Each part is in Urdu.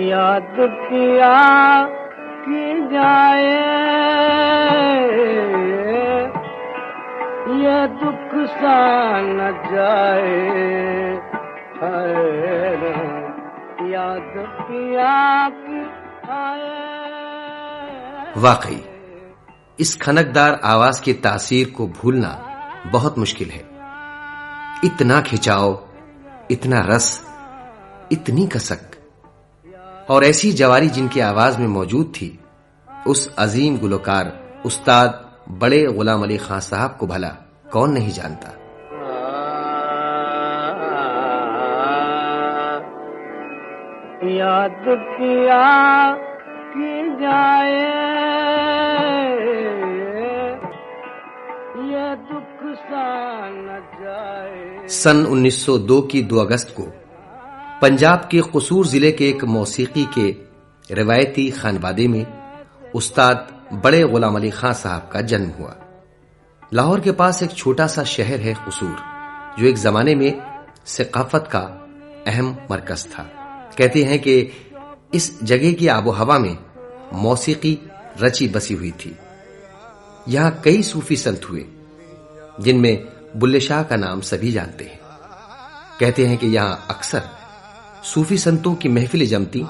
یاد کیا کی جائے یہ دکھ سا نہ جائے، یاد کیا کی آئے۔ واقعی اس کھنکدار آواز کی تاثیر کو بھولنا بہت مشکل ہے۔ اتنا کھچاؤ، اتنا رس، اتنی کسک، اور ایسی جواری جن کی آواز میں موجود تھی، اس عظیم گلوکار استاد بڑے غلام علی خان صاحب کو بھلا کون نہیں جانتا۔ یاد کیا کی جائے یہ دکھ سا نہ جائے۔ سن 1902 کی 2 اگست کو پنجاب کے قصور ضلع کے ایک موسیقی کے روایتی خانوادے میں استاد بڑے غلام علی خان صاحب کا جنم ہوا۔ لاہور کے پاس ایک چھوٹا سا شہر ہے قصور، جو ایک زمانے میں ثقافت کا اہم مرکز تھا۔ کہتے ہیں کہ اس جگہ کی آب و ہوا میں موسیقی رچی بسی ہوئی تھی۔ یہاں کئی صوفی سنت ہوئے، جن میں بلے شاہ کا نام سبھی جانتے ہیں۔ کہتے ہیں کہ یہاں اکثر صوفی سنتوں کی محفلیں جمتی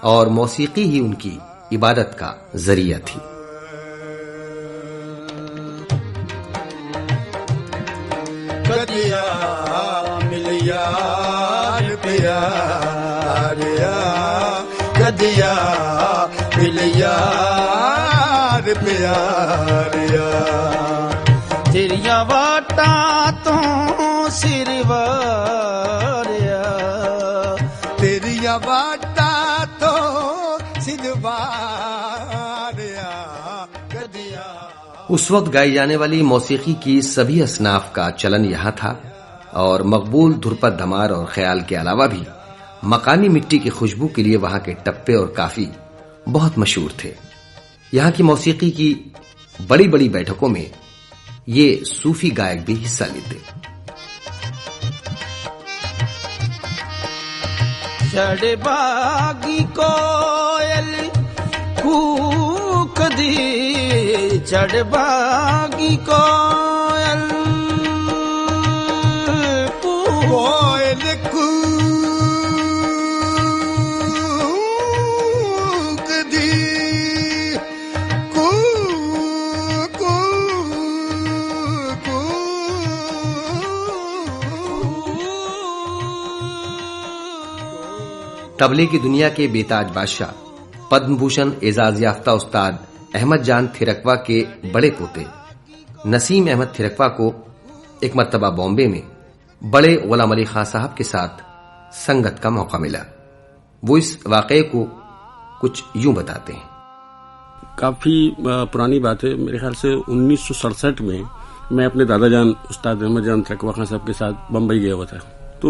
اور موسیقی ہی ان کی عبادت کا ذریعہ تھی۔ کدیا ملیا پیاریا، کدیا ملیا پیاریا، تیریاں واٹاں تو سرواریا، تیریاں واٹاں تو سرواریا، کدیا۔ اس وقت گائی جانے والی موسیقی کی سبھی اصناف کا چلن یہاں تھا، اور مقبول دھرپد دھمار اور خیال کے علاوہ بھی مقامی مٹی کی خوشبو کے لیے وہاں کے ٹپے اور کافی بہت مشہور تھے۔ یہاں کی موسیقی کی بڑی بڑی بیٹھکوں میں یہ صوفی گائک بھی حصہ لیتے۔ چڑھ باغی کوئل کوک دی، چڑھ باغی کوئل کوئل کوک دی، طبلے کی دنیا کے بیتاج بادشاہ پدم بھوشن اعزاز یافتہ استاد احمد جان تھرکوا کے بڑے پوتے نسیم احمد تھرکوا کو ایک مرتبہ بامبے میں بڑے غلام علی خان صاحب کے ساتھ سنگت کا موقع ملا۔ وہ اس واقعے کو کچھ یوں بتاتے ہیں۔ کافی پرانی بات ہے، میرے خیال سے 1967 میں میں اپنے دادا جان استاد احمد جان تھرکوا خان صاحب کے ساتھ بمبئی گیا ہوا تھا۔ تو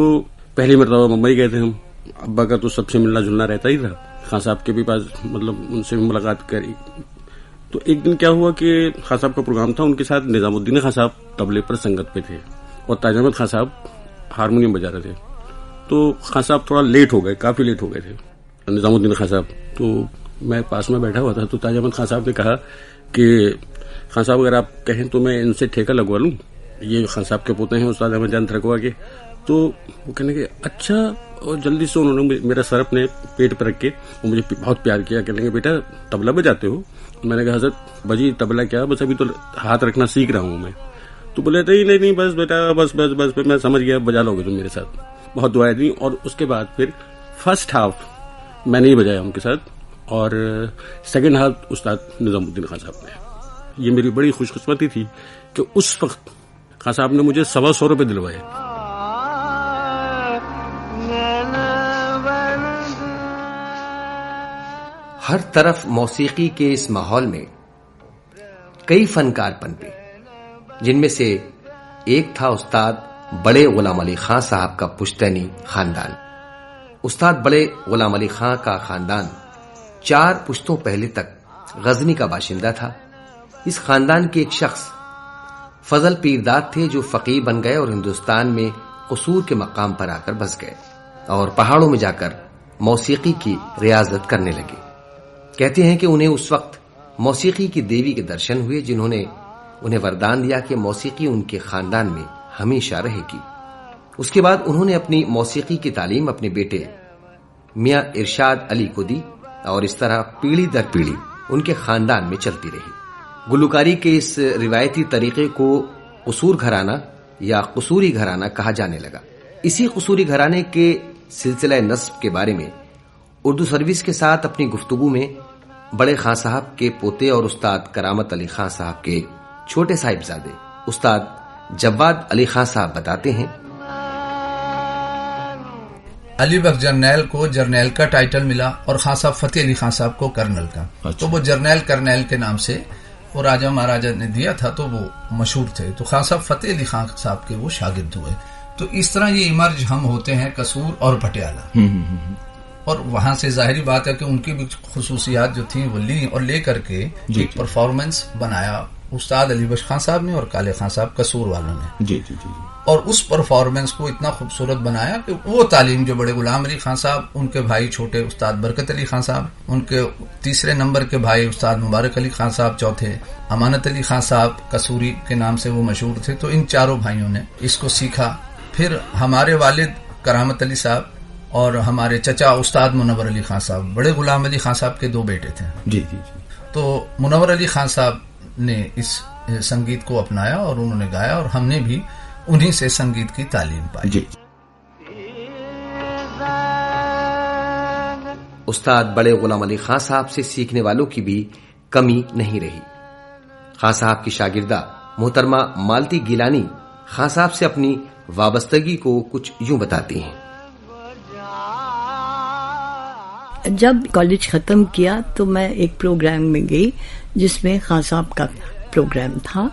پہلی مرتبہ بمبئی گئے تھے ہم، ابا کا تو سب سے ملنا جلنا رہتا ہی تھا، خان صاحب کے بھی پاس مطلب ان سے بھی ملاقات کری۔ تو ایک دن کیا ہوا کہ خان صاحب کا پروگرام تھا، ان کے ساتھ نظام الدین خان صاحب طبلے پر سنگت پہ تھے اور تاج احمد خان صاحب ہارمونیم بجا رہے تھے۔ تو خان صاحب تھوڑا لیٹ ہو گئے، کافی لیٹ ہو گئے تھے نظام الدین خان صاحب۔ تو میں پاس میں بیٹھا ہوا تھا، تو تاج احمد خان صاحب نے کہا کہ خان صاحب اگر آپ کہیں تو میں ان سے ٹھیکہ لگوا لوں، یہ خان صاحب کے پوتے ہیں استاد احمد جان تھرکوا کے۔ تو وہ کہنے کہ اچھا، اور جلدی سے انہوں نے میرا سر اپنے پیٹ پر رکھ کے وہ مجھے بہت پیار کیا، کہنے کہ بیٹا طبلہ بجاتے ہو؟ میں نے کہا حضرت بجی طبلہ کیا، بس ابھی تو ہاتھ رکھنا سیکھ رہا ہوں میں۔ تو بولے تھے نہیں بس بیٹا بس بس بس میں سمجھ گیا، بجا لو گے تم میرے ساتھ۔ بہت دعائیں دی، اور اس کے بعد پھر فرسٹ ہاف میں نے ہی بجایا ان کے ساتھ، اور سیکنڈ ہاف استاد نظام الدین خان صاحب نے۔ یہ میری بڑی خوش قسمتی تھی کہ اس وقت خان صاحب نے مجھے 125 روپے دلوائے۔ ہر طرف موسیقی کے اس ماحول میں کئی فنکار پنپے، جن میں سے ایک تھا استاد بڑے غلام علی خان صاحب کا پشتینی خاندان۔ استاد بڑے غلام علی خان کا خاندان 4 پشتوں پہلے تک غزنی کا باشندہ تھا۔ اس خاندان کے ایک شخص فضل پیرداد تھے جو فقیر بن گئے اور ہندوستان میں قصور کے مقام پر آ کر بس گئے اور پہاڑوں میں جا کر موسیقی کی ریاضت کرنے لگے۔ کہتے ہیں کہ انہیں اس وقت موسیقی کی دیوی کے درشن ہوئے، جنہوں نے انہیں وردان دیا کہ موسیقی ان کے خاندان میں ہمیشہ رہے گی۔ اس کے بعد انہوں نے اپنی موسیقی کی تعلیم اپنے بیٹے میاں ارشاد علی کو دی اور اس طرح پیڑھی در پیڑھی ان کے خاندان میں چلتی رہی۔ گلوکاری کے اس روایتی طریقے کو قصور گھرانہ یا قصوری گھرانہ کہا جانے لگا۔ اسی قصوری گھرانے کے سلسلہ نسب کے بارے میں اردو سروس کے ساتھ اپنی گفتگو میں بڑے خان صاحب کے پوتے اور استاد کرامت علی خان صاحب کے چھوٹے صاحبزادے استاد جواد علی خان صاحب بتاتے ہیں، علی بخش جرنیل کو جرنیل کا ٹائٹل ملا اور خان صاحب فتح علی خان صاحب کو کرنل کا۔ تو وہ جرنیل کرنیل کے نام سے وہ راجہ مہاراجہ نے دیا تھا تو وہ مشہور تھے، تو خان صاحب فتح علی خان صاحب کے وہ شاگرد ہوئے۔ تو اس طرح یہ ایمرج ہم ہوتے ہیں قصور اور پٹیالہ، اور وہاں سے ظاہری بات ہے کہ ان کی بھی خصوصیات جو تھیں وہ لی اور لے کر کے ایک پرفارمنس بنایا استاد علی بخش خان صاحب نے اور کالے خان صاحب قصور والوں نے، اور اس پرفارمنس کو اتنا خوبصورت بنایا کہ وہ تعلیم جو بڑے غلام علی خان صاحب، ان کے بھائی چھوٹے استاد برکت علی خان صاحب، ان کے تیسرے نمبر کے بھائی استاد مبارک علی خان صاحب، چوتھے امانت علی خان صاحب قصوری کے نام سے وہ مشہور تھے، تو ان چاروں بھائیوں نے اس کو سیکھا۔ پھر ہمارے والد کرامت علی صاحب اور ہمارے چچا استاد منور علی خان صاحب، بڑے غلام علی خان صاحب کے دو بیٹے تھے۔ تو منور علی خان صاحب نے اس سنگیت کو اپنایا اور انہوں نے گایا، اور ہم نے بھی انہی سے سنگیت کی تعلیم پائی۔ استاد بڑے غلام علی خان صاحب سے سیکھنے والوں کی بھی کمی نہیں رہی۔ خان صاحب کی شاگردہ محترمہ مالتی گیلانی خان صاحب سے اپنی وابستگی کو کچھ یوں بتاتی ہیں، جب کالج ختم کیا تو میں ایک پروگرام میں گئی جس میں خان صاحب کا پروگرام تھا،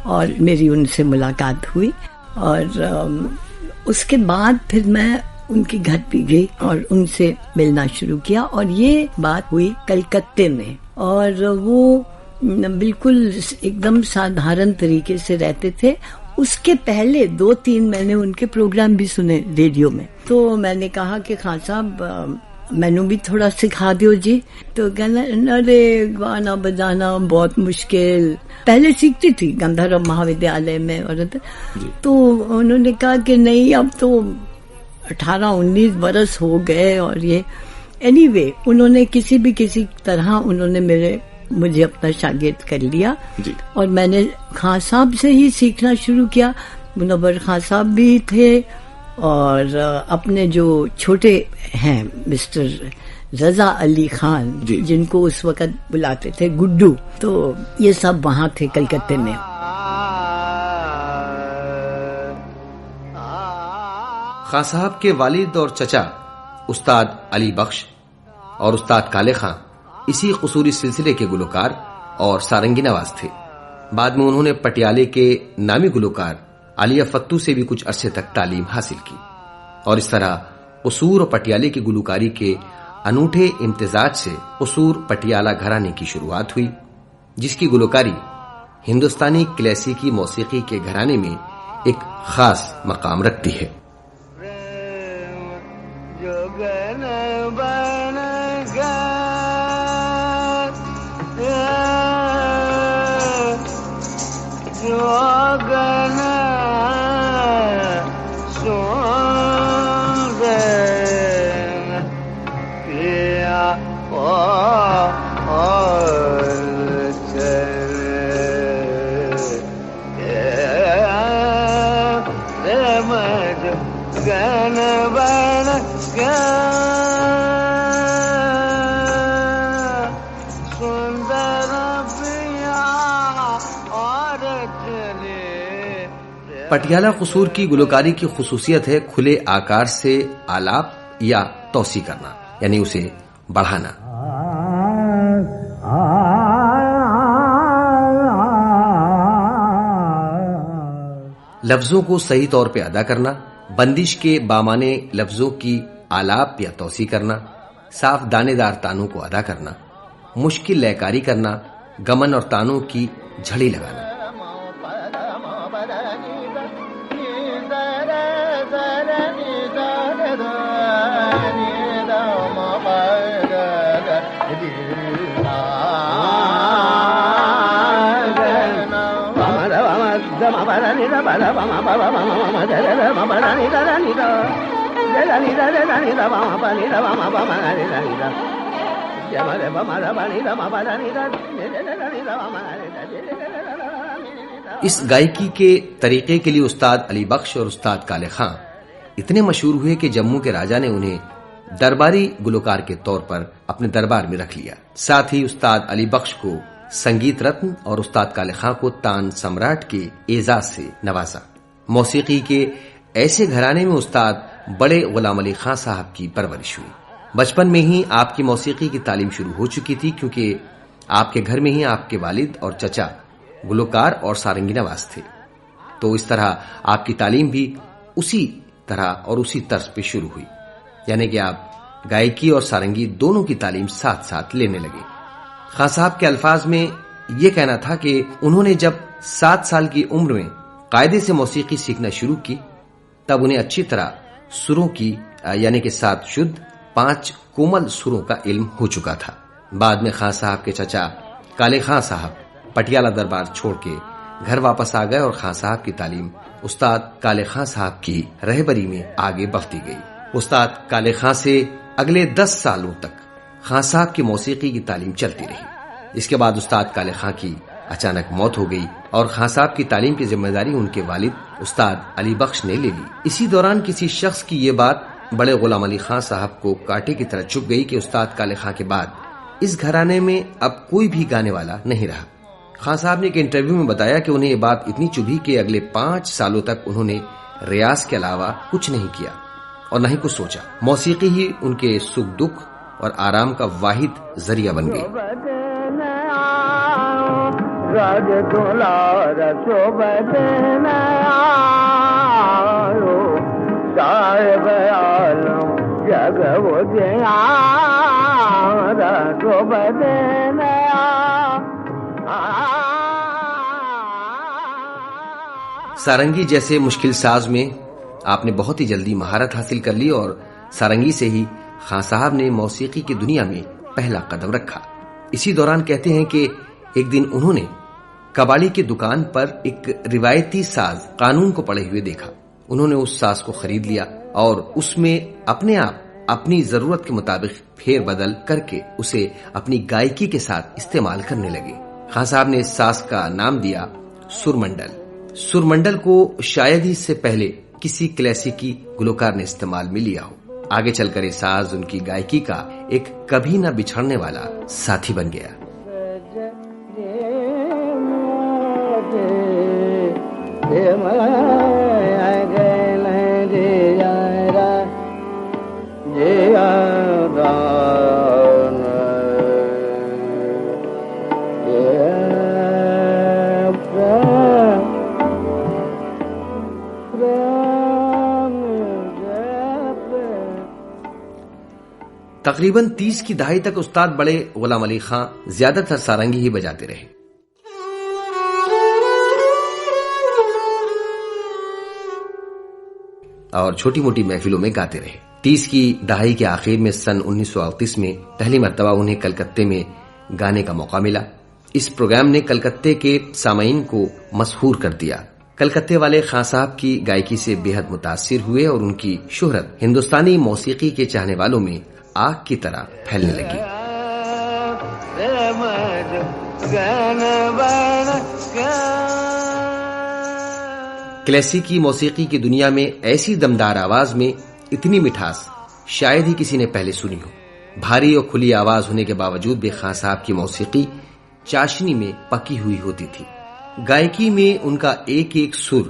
اور میری ان سے ملاقات ہوئی، اور اس کے بعد پھر میں ان کے گھر بھی گئی اور ان سے ملنا شروع کیا، اور یہ بات ہوئی کلکتے میں، اور وہ بالکل ایک دم سادھارن طریقے سے رہتے تھے۔ اس کے پہلے 2-3 میں نے ان کے پروگرام بھی سنے ریڈیو میں، تو میں نے کہا کہ خان صاحب مینو بھی تھوڑا سکھا دیو جی، تو کہنا ارے گانا بجانا بہت مشکل، پہلے سیکھتی تھی گندھرو مہا ودیالیہ میں، تو انہوں نے کہا کہ نہیں اب تو 18-19 برس ہو گئے، اور یہ اینی وے انہوں نے کسی طرح انہوں نے مجھے اپنا شاگرد کر لیا، اور میں نے خان صاحب سے ہی سیکھنا شروع کیا۔ منور خان صاحب بھی تھے، اور اپنے جو چھوٹے ہیں مسٹر رضا علی خان، جن کو اس وقت بلاتے تھے گڈو، تو یہ سب وہاں تھے کلکتے میں۔ خان صاحب کے والد اور چچا استاد علی بخش اور استاد کالے خان اسی قصوری سلسلے کے گلوکار اور سارنگی نواز تھے۔ بعد میں انہوں نے پٹیالے کے نامی گلوکار عالیہ فتو سے بھی کچھ عرصے تک تعلیم حاصل کی، اور اس طرح قصور اور پٹیالے کی گلوکاری کے انوٹھے امتزاج سے قصور پٹیالہ گھرانے کی شروعات ہوئی، جس کی گلوکاری ہندوستانی کلاسیکی موسیقی کے گھرانے میں ایک خاص مقام رکھتی ہے۔ پٹیالہ قصور کی گلوکاری کی خصوصیت ہے کھلے آکار سے آلاپ یا توسیع کرنا، یعنی اسے بڑھانا۔ لفظوں کو صحیح طور پہ ادا کرنا، بندش کے بامانے لفظوں کی آلاپ یا توسیع کرنا، صاف دانے دار تانوں کو ادا کرنا، مشکل لے کاری کرنا، گمن اور تانوں کی جھڑی لگانا۔ اس گائکی کے طریقے کے لیے استاد علی بخش اور استاد کالے خان اتنے مشہور ہوئے کہ جموں کے راجا نے انہیں درباری گلوکار کے طور پر اپنے دربار میں رکھ لیا. ساتھ ہی استاد علی بخش کو سنگیت رتن اور استاد کالے خان کو تان سمراٹ کے اعزاز سے نوازا. موسیقی کے ایسے گھرانے میں استاد بڑے غلام علی خان صاحب کی پرورش ہوئی. بچپن میں ہی آپ کی موسیقی کی تعلیم شروع ہو چکی تھی کیونکہ آپ کے گھر میں ہی آپ کے والد اور چچا گلوکار اور سارنگی نواز تھے. تو اس طرح آپ کی تعلیم بھی اسی طرح اور اسی طرز پہ شروع ہوئی، یعنی کہ آپ گائکی اور سارنگی دونوں کی تعلیم ساتھ ساتھ لینے لگے. خان صاحب کے الفاظ میں یہ کہنا تھا کہ انہوں نے جب 7 سال کی عمر میں قاعدے سے موسیقی سیکھنا شروع کی تب انہیں اچھی طرح سروں کی یعنی کہ 7 شدھ 5 کومل سروں کا علم ہو چکا تھا. بعد میں خان صاحب کے چچا کالے خان صاحب پٹیالہ دربار چھوڑ کے گھر واپس آ گئے اور خان صاحب کی تعلیم استاد کالے خان صاحب کی رہبری میں آگے بڑھتی گئی. استاد کالے خان سے اگلے 10 سالوں تک خان صاحب کی موسیقی کی تعلیم چلتی رہی. اس کے بعد استاد کالے خان کی اچانک موت ہو گئی اور خان صاحب کی تعلیم کی ذمہ داری ان کے والد استاد علی بخش نے لے لی. اسی دوران کسی شخص کی یہ بات بڑے غلام علی خان صاحب کو کانٹے کی طرح چبھ گئی کہ استاد کالے خان کے بعد اس گھرانے میں اب کوئی بھی گانے والا نہیں رہا. خان صاحب نے ایک انٹرویو میں بتایا کہ انہیں یہ بات اتنی چبھی کہ اگلے 5 سالوں تک انہوں نے ریاض کے علاوہ کچھ نہیں کیا اور نہ ہی کچھ سوچا. موسیقی ہی ان کے سکھ دکھ اور آرام کا واحد ذریعہ بن گئی. سارنگی جیسے مشکل ساز میں آپ نے بہت ہی جلدی مہارت حاصل کر لی اور سارنگی سے ہی خان صاحب نے موسیقی کی دنیا میں پہلا قدم رکھا. اسی دوران کہتے ہیں کہ ایک دن انہوں نے کباڑی کی دکان پر ایک روایتی ساز قانون کو پڑے ہوئے دیکھا. انہوں نے اس ساز کو خرید لیا اور اس میں اپنے آپ اپنی ضرورت کے مطابق پھیر بدل کر کے اسے اپنی گائکی کے ساتھ استعمال کرنے لگے. خان صاحب نے اس ساز کا نام دیا سرمنڈل. سرمنڈل کو شاید ہی اس سے پہلے کسی کلاسیکی گلوکار نے استعمال میں لیا ہو. آگے چل کر یہ ساز ان کی گائکی کا ایک کبھی نہ بچھڑنے والا ساتھی بن گیا. تقریباً 30 کی دہائی تک استاد بڑے غلام علی خان زیادہ تر سارنگی ہی بجاتے رہے. اور چھوٹی موٹی محفلوں میں گاتے رہے. 30 کی دہائی کے آخر میں سن 1938 میں پہلی مرتبہ انہیں کلکتے میں گانے کا موقع ملا. اس پروگرام نے کلکتے کے سامعین کو مسحور کر دیا. کلکتے والے خان صاحب کی گائکی سے بے حد متاثر ہوئے اور ان کی شہرت ہندوستانی موسیقی کے چاہنے والوں میں آگ کی طرح پھیلنے لگی. کلاسیکی موسیقی کی دنیا میں ایسی دمدار آواز میں اتنی مٹھاس شاید ہی کسی نے پہلے سنی ہو. بھاری اور کھلی آواز ہونے کے باوجود بھی خان صاحب کی موسیقی چاشنی میں پکی ہوئی ہوتی تھی. گائکی میں ان کا ایک ایک سر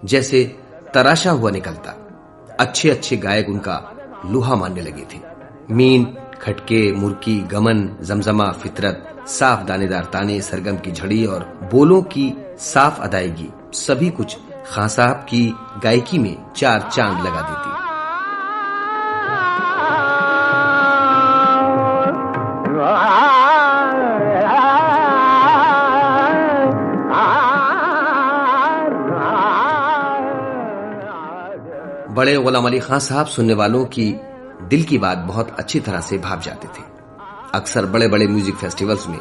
جیسے تراشا ہوا نکلتا. اچھے اچھے گائک ان کا لوہا ماننے لگے تھے. مین، کھٹکے، مرکی، گمن، زمزمہ، فطرت، صاف دانے دار تانے، سرگم کی جھڑی اور بولوں کی صاف ادائیگی سبھی کچھ خان صاحب کی گائکی میں 4 چاند لگا دیتی. بڑے غلام علی خان صاحب سننے والوں کی دل کی بات بہت اچھی طرح سے بھاپ جاتے تھے. اکثر بڑے بڑے میوزک فیسٹیولز میں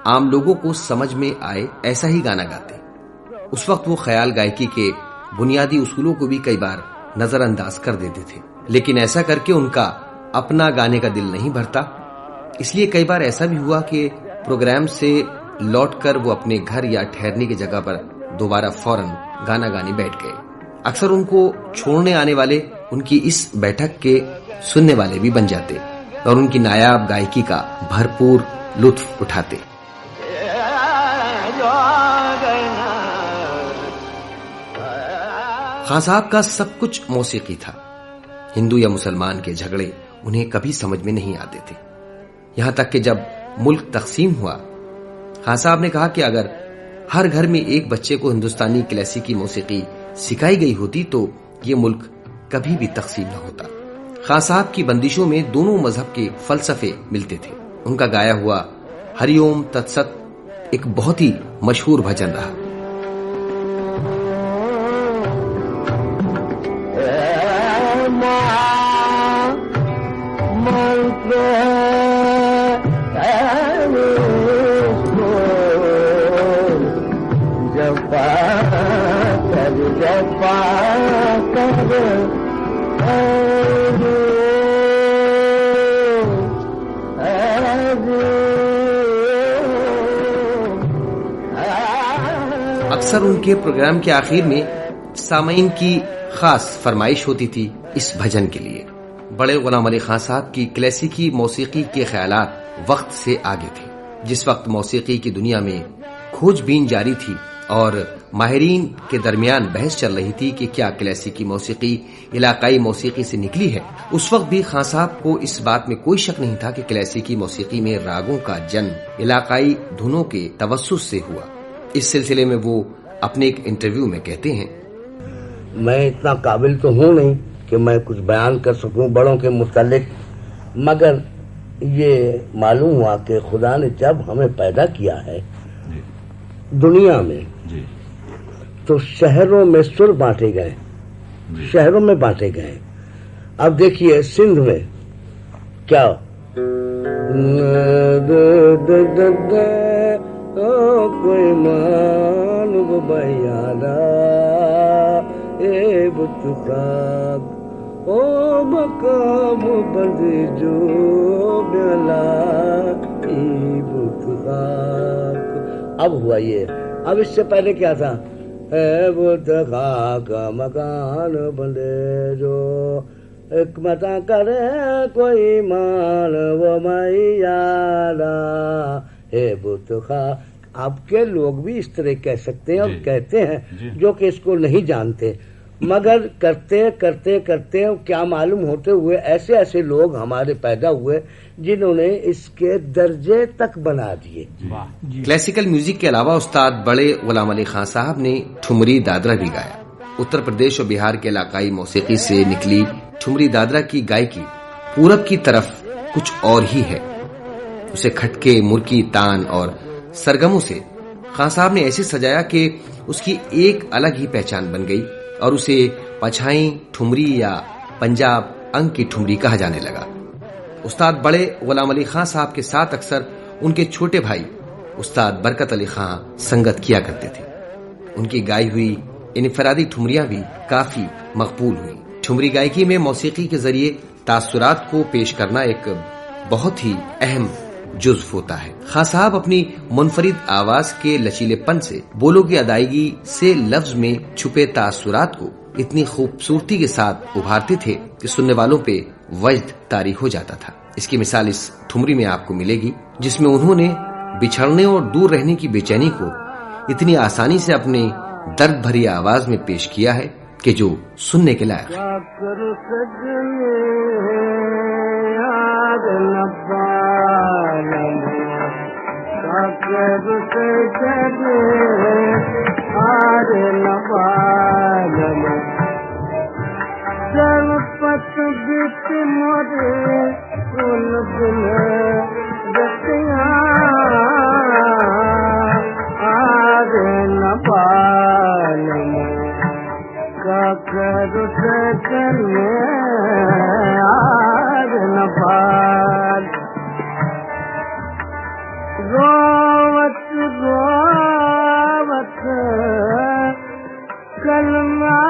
عام لوگوں کو سمجھ میں آئے ایسا ہی گانا گاتے. اس وقت وہ خیال گائکی کے بنیادی اصولوں کو بھی کئی بار نظر انداز کر دیتے تھے، لیکن ایسا کر کے ان کا اپنا گانے کا دل نہیں بھرتا. اس لیے کئی بار ایسا بھی ہوا کہ پروگرام سے لوٹ کر وہ اپنے گھر یا ٹھہرنے کی جگہ پر دوبارہ فوراً گانا گانے بیٹھ گئے. اکثر ان کو چھوڑنے آنے والے ان کی اس بیٹھک کے سننے والے بھی بن جاتے اور ان کی نایاب گائکی کا بھرپور لطف اٹھاتے. خان صاحب کا سب کچھ موسیقی تھا. ہندو یا مسلمان کے جھگڑے انہیں کبھی سمجھ میں نہیں آتے تھے. یہاں تک کہ جب ملک تقسیم ہوا، خان صاحب نے کہا کہ اگر ہر گھر میں ایک بچے کو ہندوستانی کلاسیکی موسیقی سکھائی گئی ہوتی تو یہ ملک کبھی بھی تقسیم نہ ہوتا. خان صاحب کی بندشوں میں دونوں مذہب کے فلسفے ملتے تھے. ان کا گایا ہوا ہری اوم تت ست ایک بہت ہی مشہور بھجن رہا. اکثر ان کے پروگرام کے آخر میں سامعین کی خاص فرمائش ہوتی تھی اس بھجن کے لیے. بڑے غلام علی خان صاحب کی کلاسیکی موسیقی کے خیالات وقت سے آگے تھے. جس وقت موسیقی کی دنیا میں کھوج بین جاری تھی اور ماہرین کے درمیان بحث چل رہی تھی کہ کیا کلاسیکی موسیقی علاقائی موسیقی سے نکلی ہے، اس وقت بھی خان صاحب کو اس بات میں کوئی شک نہیں تھا کہ کلاسیکی موسیقی میں راگوں کا جنم علاقائی دھنوں کے توسط سے ہوا. اس سلسلے میں وہ اپنے ایک انٹرویو میں کہتے ہیں، میں اتنا قابل تو ہوں نہیں کہ میں کچھ بیان کر سکوں بڑوں کے متعلق، مگر یہ معلوم ہوا کہ خدا نے جب ہمیں پیدا کیا ہے دنیا میں تو شہروں میں سر بانٹے گئے، شہروں میں بانٹے گئے. اب دیکھیے سندھ میں کیا کوئی مان وہ بیانا اے بت خاک او مقام بندی جو بیلا ای بت خاک. اب ہوا یہ. اب اس سے پہلے کیا تھا؟ اے بت خاک مکان بندے جو حکمتاں کرے کوئی مان وہ میانا اے بت خاک. اب کے لوگ بھی اس طرح کہہ سکتے ہیں اور کہتے ہیں جو کہ اس کو نہیں جانتے، مگر کرتے کرتے کرتے کیا معلوم ہوتے ہوئے ایسے ایسے لوگ ہمارے پیدا ہوئے جنہوں نے اس کے درجے تک بنا دیے. کلاسیکل میوزک کے علاوہ استاد بڑے غلام علی خان صاحب نے ٹھمری دادرا بھی گایا. اتر پردیش اور بہار کے علاقائی موسیقی سے نکلی ٹھمری دادرا کی گائکی پورب کی طرف کچھ اور ہی ہے. اسے کھٹکے، مرکی، تان اور سرگموں سے خان صاحب نے ایسے سجایا کہ اس کی ایک الگ ہی پہچان بن گئی اور اسے پچھائیں ٹھمری یا پنجاب انگ کی ٹھمری کہا جانے لگا. استاد بڑے غلام علی خان صاحب کے ساتھ اکثر ان کے چھوٹے بھائی استاد برکت علی خان سنگت کیا کرتے تھے. ان کی گائی ہوئی انفرادی ٹھمریاں بھی کافی مقبول ہوئی. ٹھمری گائکی میں موسیقی کے ذریعے تاثرات کو پیش کرنا ایک بہت ہی اہم جزو ہوتا ہے. خان صاحب اپنی منفرد آواز کے لچیلے پن سے بولوں کی ادائیگی سے لفظ میں چھپے تاثرات کو اتنی خوبصورتی کے ساتھ ابھارتے تھے کہ سننے والوں پہ وجد طاری ہو جاتا تھا. اس کی مثال اس ٹھمری میں آپ کو ملے گی جس میں انہوں نے بچھڑنے اور دور رہنے کی بے چینی کو اتنی آسانی سے اپنے درد بھری آواز میں پیش کیا ہے کہ جو سننے کے لائق ہے. کا کر سکنے آج نفال روت روت کلمہ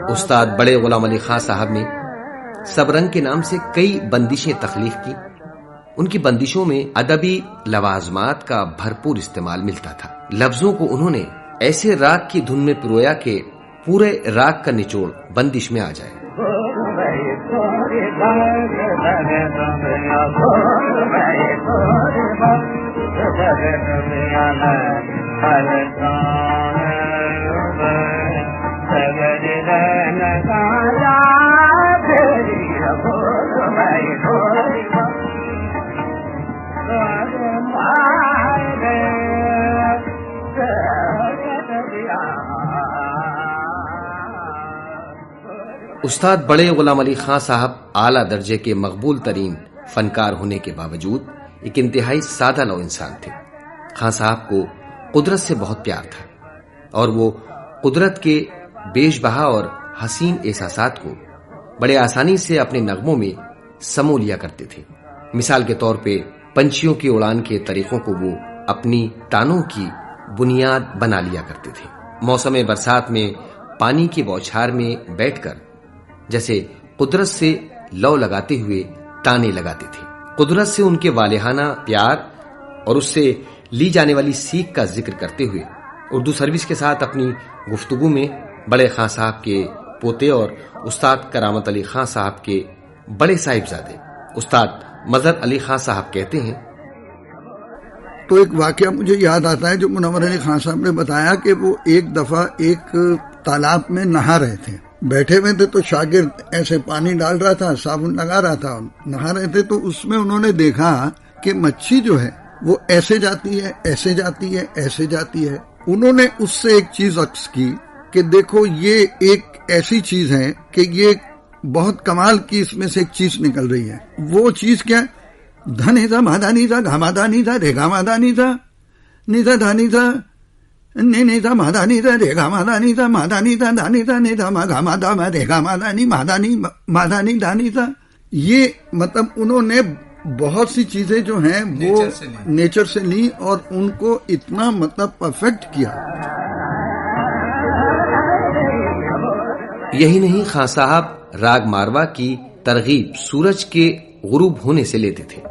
استاد بڑے غلام علی خان صاحب نے سب رنگ کے نام سے کئی بندشیں تخلیق کی. ان کی بندشوں میں ادبی لوازمات کا بھرپور استعمال ملتا تھا. لفظوں کو انہوں نے ایسے راگ کی دھن میں پرویا کہ پورے راگ کا نچوڑ بندش میں آ جائے. استاد بڑے غلام علی خان صاحب اعلیٰ درجے کے مقبول ترین فنکار ہونے کے باوجود ایک انتہائی سادہ لو انسان تھے. خان صاحب کو قدرت سے بہت پیار تھا اور وہ قدرت کے بیش بہا اور حسین احساسات کو بڑے آسانی سے اپنے نغموں میں سمو لیا کرتے تھے. مثال کے طور پہ پنچھیوں کی اڑان کے طریقوں کو وہ اپنی تانوں کی بنیاد بنا لیا کرتے تھے. موسم برسات میں پانی کی بوچھار میں بیٹھ کر جیسے قدرت سے لو لگاتے ہوئے تانے لگاتے تھے. قدرت سے ان کے والہانہ پیار اور اس سے لی جانے والی سیکھ کا ذکر کرتے ہوئے اردو سروس کے ساتھ اپنی گفتگو میں بڑے خان صاحب کے پوتے اور استاد کرامت علی خان صاحب کے بڑے صاحبزادے استاد مظہر علی خان صاحب کہتے ہیں، تو ایک واقعہ مجھے یاد آتا ہے جو منور علی خان صاحب نے بتایا کہ وہ ایک دفعہ ایک تالاب میں نہا رہے تھے. بیٹھے ہوئے تھے تو شاگرد ایسے پانی ڈال رہا تھا، صابن لگا رہا تھا، نہا رہے تھے. تو اس میں انہوں نے دیکھا کہ مچھی جو ہے وہ ایسے جاتی ہے، ایسے جاتی ہے، ایسے جاتی ہے. انہوں نے اس سے ایک چیز عکس کی کہ دیکھو یہ ایک ایسی چیز ہے کہ یہ بہت کمال کی اس میں سے ایک چیز نکل رہی ہے. وہ چیز کیا؟ دھنی تھا، مادانی تھا، گھامادانی تھا، ریگا مادانی تھا، نیتا دھانی تھا، نہیں تھا، مادانی تھا، ریگا مادانی تھا، مادانی تھا، دانی تھا، نہیں تھا، گھا مادا ریگا مادانی، مادانی دانی تھا. یہ مطلب انہوں نے بہت سی چیزیں جو ہیں وہ نیچر سے لی اور ان کو اتنا مطلب پرفیکٹ کیا. یہی نہیں، خان صاحب راگ ماروا کی ترغیب سورج کے غروب ہونے سے لیتے تھے.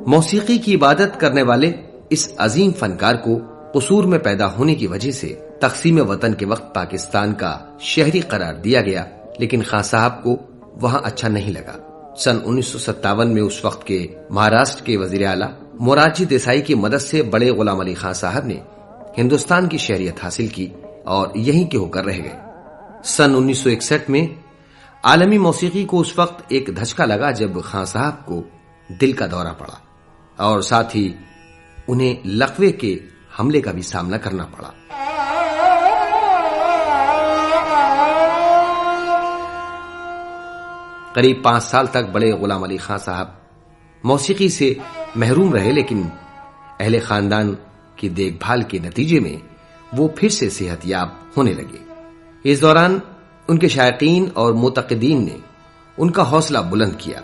موسیقی کی عبادت کرنے والے اس عظیم فنکار کو قصور میں پیدا ہونے کی وجہ سے تقسیم وطن کے وقت پاکستان کا شہری قرار دیا گیا، لیکن خان صاحب کو وہاں اچھا نہیں لگا. سن 1957 میں اس وقت کے مہاراشٹر کے وزیر اعلیٰ مورارجی دیسائی کی مدد سے بڑے غلام علی خان صاحب نے ہندوستان کی شہریت حاصل کی اور یہیں کے ہو کر رہ گئے. سن 1961 میں عالمی موسیقی کو اس وقت ایک دھچکا لگا جب خان صاحب کو دل کا دورہ پڑا اور ساتھ ہی انہیں لقوے کے حملے کا بھی سامنا کرنا پڑا. قریب 5 سال تک بڑے غلام علی خان صاحب موسیقی سے محروم رہے، لیکن اہل خاندان کی دیکھ بھال کے نتیجے میں وہ پھر سے صحت یاب ہونے لگے. اس دوران ان کے شائقین اور معتقدین نے ان کا حوصلہ بلند کیا.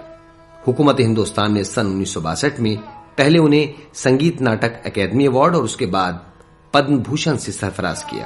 حکومت ہندوستان نے سن 1962 میں پہلے انہیں سنگیت ناٹک اکیڈمی ایوارڈ اور اس کے بعد پدم بھوشن سے سرفراز کیا.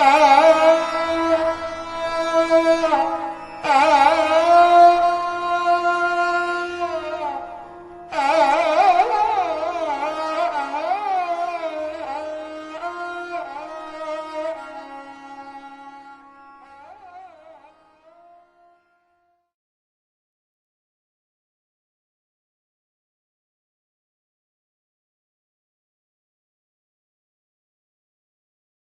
Ah!